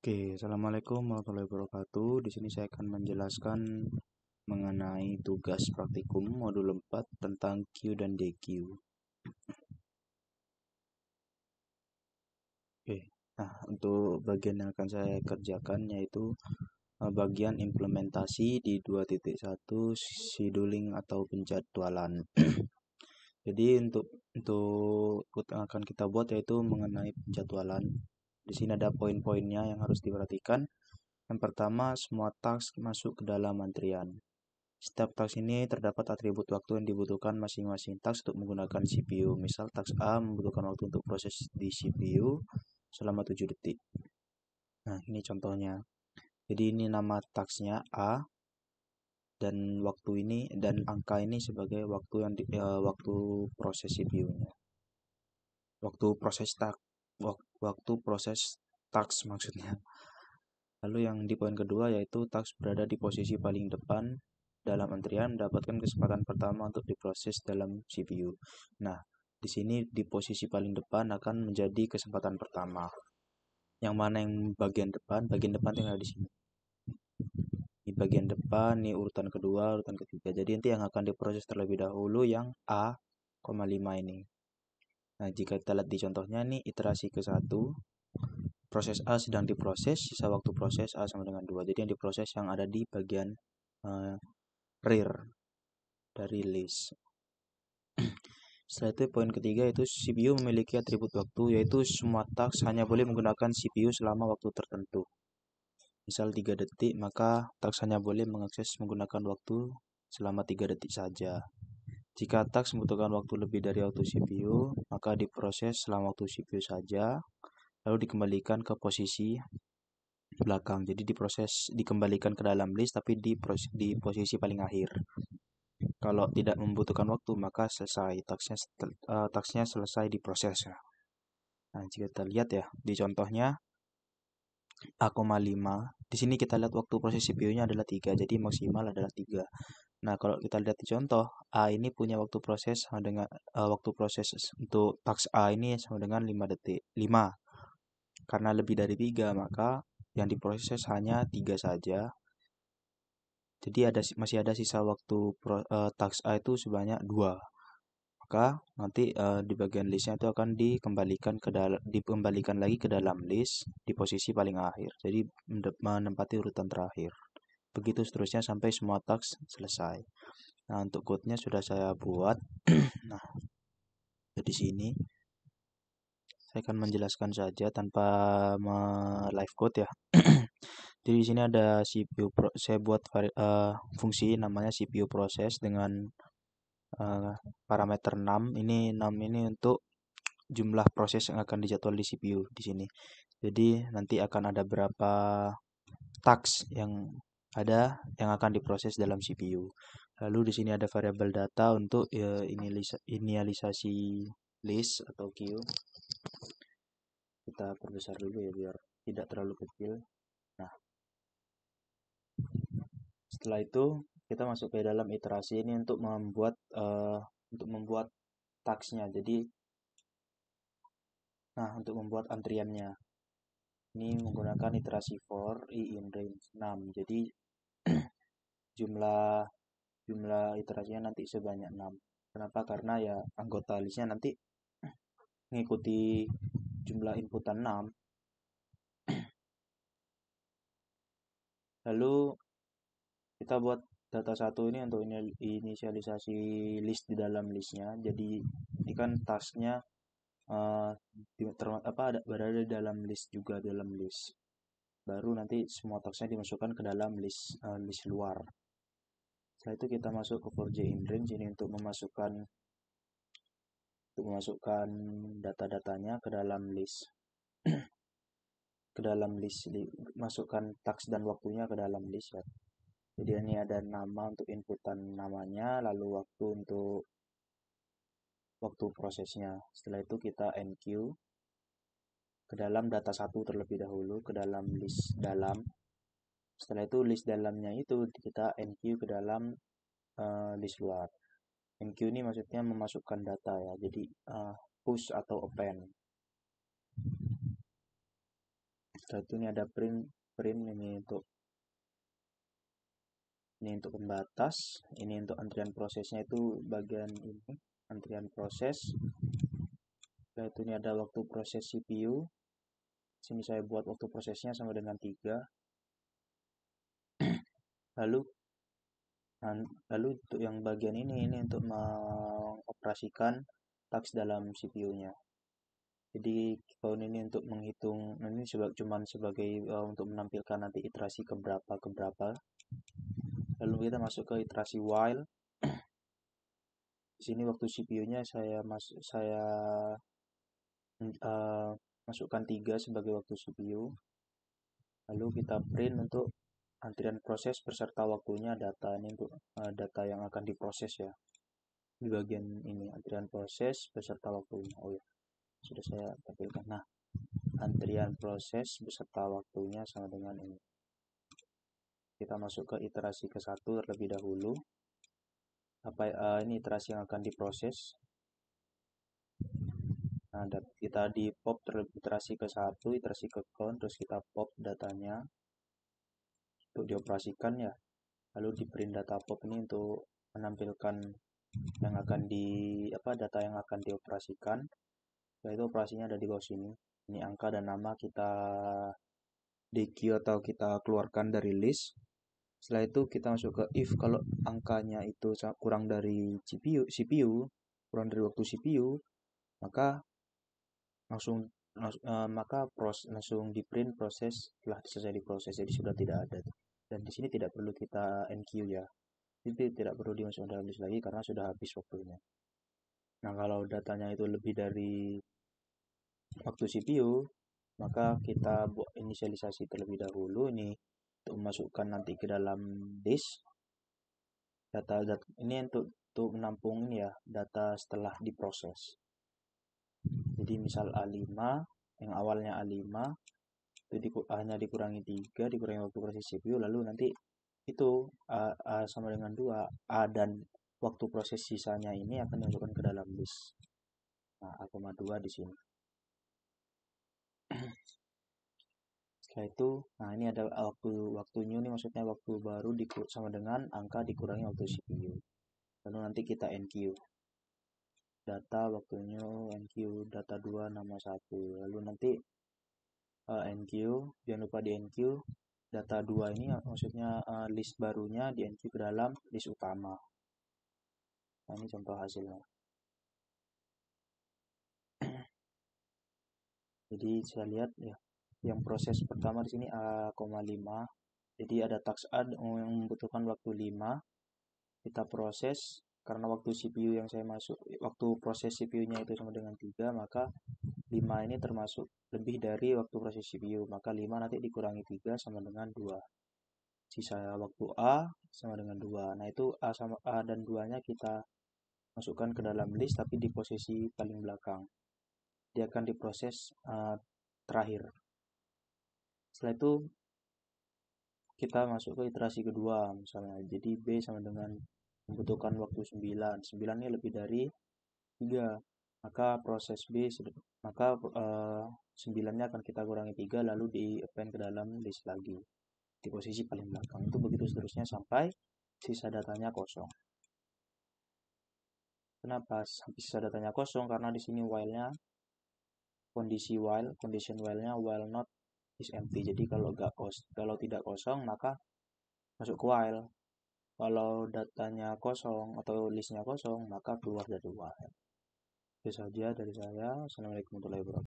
Oke, assalamualaikum warahmatullahi wabarakatuh. Di sini saya akan menjelaskan mengenai tugas praktikum modul 4 tentang Q dan DQ. Oke, nah untuk bagian yang akan saya kerjakan yaitu bagian implementasi di 2.1 scheduling atau penjadwalan. Jadi untuk yang akan kita buat yaitu mengenai penjadwalan. Di sini ada poin-poinnya yang harus diperhatikan. Yang pertama, semua task masuk ke dalam antrian. Setiap task ini terdapat atribut waktu yang dibutuhkan masing-masing task untuk menggunakan CPU. Misal task A membutuhkan waktu untuk proses di CPU selama 7 detik. Nah, ini contohnya. Jadi ini nama tasknya A dan waktu ini dan angka ini sebagai waktu yang waktu proses CPU-nya. Waktu proses task maksudnya. Lalu yang di poin kedua yaitu task berada di posisi paling depan dalam antrian mendapatkan kesempatan pertama untuk diproses dalam CPU. Nah, di sini di posisi paling depan akan menjadi kesempatan pertama. Yang mana yang bagian depan tinggal di sini. Di bagian depan, ini urutan kedua, urutan ketiga. Jadi nanti yang akan diproses terlebih dahulu yang A,5 ini. Nah, jika kita lihat di contohnya nih, iterasi ke-1, proses A sedang diproses, sisa waktu proses A sama dengan 2. Jadi yang diproses yang ada di bagian rear dari list. Setelah itu poin ketiga yaitu CPU memiliki atribut waktu, yaitu semua task hanya boleh menggunakan CPU selama waktu tertentu. Misal 3 detik, maka task hanya boleh mengakses menggunakan waktu selama 3 detik saja. Jika task membutuhkan waktu lebih dari waktu CPU, maka diproses selama waktu CPU saja, lalu dikembalikan ke posisi belakang. Jadi dikembalikan ke dalam list tapi di posisi paling akhir. Kalau tidak membutuhkan waktu maka selesai tasknya selesai diproses. Nah, jika kita lihat ya di contohnya A,5. Di sini kita lihat waktu proses CPU-nya adalah 3, jadi maksimal adalah 3. Nah, kalau kita lihat di contoh A ini punya waktu proses sama dengan waktu proses untuk task A ini sama dengan 5 detik. 5. Karena lebih dari 3, maka yang diproses hanya 3 saja. Jadi masih ada sisa waktu task A itu sebanyak 2. Maka nanti di bagian listnya itu akan dikembalikan lagi ke dalam list di posisi paling akhir. Jadi menempati urutan terakhir. Begitu seterusnya sampai semua task selesai. Nah, untuk code-nya sudah saya buat. Nah, di sini saya akan menjelaskan saja tanpa live code ya. Jadi di sini ada CPU saya buat fungsi namanya CPU proses dengan parameter 6. Ini 6 ini untuk jumlah proses yang akan dijadwal di CPU di sini. Jadi nanti akan ada berapa task yang akan diproses dalam CPU. Lalu di sini ada variabel data untuk inisialisasi list atau queue. Kita perbesar dulu ya biar tidak terlalu kecil. Nah, setelah itu kita masuk ke dalam iterasi ini untuk membuat tasknya. Jadi, untuk membuat antriannya ini menggunakan iterasi for i in range 6. Jadi jumlah iterasinya nanti sebanyak 6. Kenapa? Karena ya anggota listnya nanti mengikuti jumlah inputan 6. Lalu kita buat data 1 ini untuk inisialisasi list di dalam listnya. Jadi ini kan tasknya berada di dalam list juga, dalam list. Baru nanti semua tasknya dimasukkan ke dalam list luar. Setelah itu kita masuk ke for j in range ini untuk memasukkan data-datanya ke dalam list. Masukkan task dan waktunya ke dalam list ya. Jadi ini ada nama untuk inputan namanya, lalu waktu untuk waktu prosesnya. Setelah itu kita enq ke dalam data 1 terlebih dahulu, ke dalam list dalam. Setelah itu list dalamnya itu kita enq ke dalam list luar. Enq ini maksudnya memasukkan data ya, jadi push atau append. Setelah itu ini ada print ini untuk pembatas, ini untuk antrian prosesnya itu bagian ini antrian proses. Setelah itu ini ada waktu proses CPU. Sini saya buat waktu prosesnya sama dengan 3. Lalu untuk yang bagian ini untuk mengoperasikan task dalam CPU-nya. Jadi kalau ini untuk menghitung, ini cuman sebagai untuk menampilkan nanti iterasi keberapa. Lalu kita masuk ke iterasi while. Di sini waktu CPU-nya saya masukkan 3 sebagai waktu CPU. Lalu kita print untuk antrian proses beserta waktunya data ini untuk data yang akan diproses ya. Di bagian ini antrian proses beserta waktunya. Oh ya, sudah saya tampilkan. Nah, antrian proses beserta waktunya sama dengan ini. Kita masuk ke iterasi ke-1 terlebih dahulu. Ini iterasi yang akan diproses. Nah, kita di pop iterasi ke-1, iterasi ke count, terus kita pop datanya untuk dioperasikan ya. Lalu di print data pop ini untuk menampilkan yang akan data yang akan dioperasikan. Yaitu operasinya ada di bawah sini. Ini angka dan nama kita DQ atau kita keluarkan dari list. Setelah itu kita masuk ke if kalau angkanya itu kurang dari CPU, kurang dari waktu CPU, maka langsung di print proses telah selesai diproses, jadi sudah tidak ada. Dan di sini tidak perlu kita enq ya. Jadi tidak perlu dimasukkan dalam list lagi karena sudah habis waktunya. Nah, kalau datanya itu lebih dari waktu CPU, maka kita buat inisialisasi terlebih dahulu ini untuk memasukkan nanti ke dalam list data ini untuk menampung ini ya data setelah diproses. Jadi misal A5 yang awalnya A5 itu hanya dikurangi 3 dikurangi waktu proses CPU, lalu nanti itu A sama dengan 2, A dan waktu proses sisanya ini akan dimasukkan ke dalam list. Nah, A,2 di sini. Setelah itu, nah ini ada waktu new nih, maksudnya waktu baru sama dengan angka dikurangi waktu CPU. Lalu nanti kita enq. Data waktunya enq data 2 nama 1. Lalu nanti enq, jangan lupa di enq data 2 ini maksudnya list barunya di enq ke dalam list utama. Nah, ini contoh hasilnya. Jadi saya lihat ya, yang proses pertama di sini A,5. Jadi ada task A yang membutuhkan waktu 5. Kita proses karena waktu CPU yang saya masuk, waktu proses CPU-nya itu sama dengan 3, maka 5 ini termasuk lebih dari waktu proses CPU, maka 5 nanti dikurangi 3 sama dengan 2. Sisa waktu A sama dengan 2. Nah, itu A dan 2-nya kita masukkan ke dalam list tapi di posisi paling belakang. Dia akan diproses terakhir. Setelah itu kita masuk ke iterasi kedua misalnya. Jadi B sama dengan membutuhkan waktu 9. 9 ini lebih dari 3. Maka proses B, maka 9-nya akan kita kurangi 3 lalu di append ke dalam list lagi. Di posisi paling belakang. Itu begitu seterusnya sampai sisa datanya kosong. Kenapa sampai sisa datanya kosong? Karena di sini while-nya condition while-nya while not is empty. Jadi kalau tidak kosong maka masuk ke while. Kalau datanya kosong atau listnya kosong maka keluar dari while. Itu saja dari saya. Assalamualaikum warahmatullahi wabarakatuh.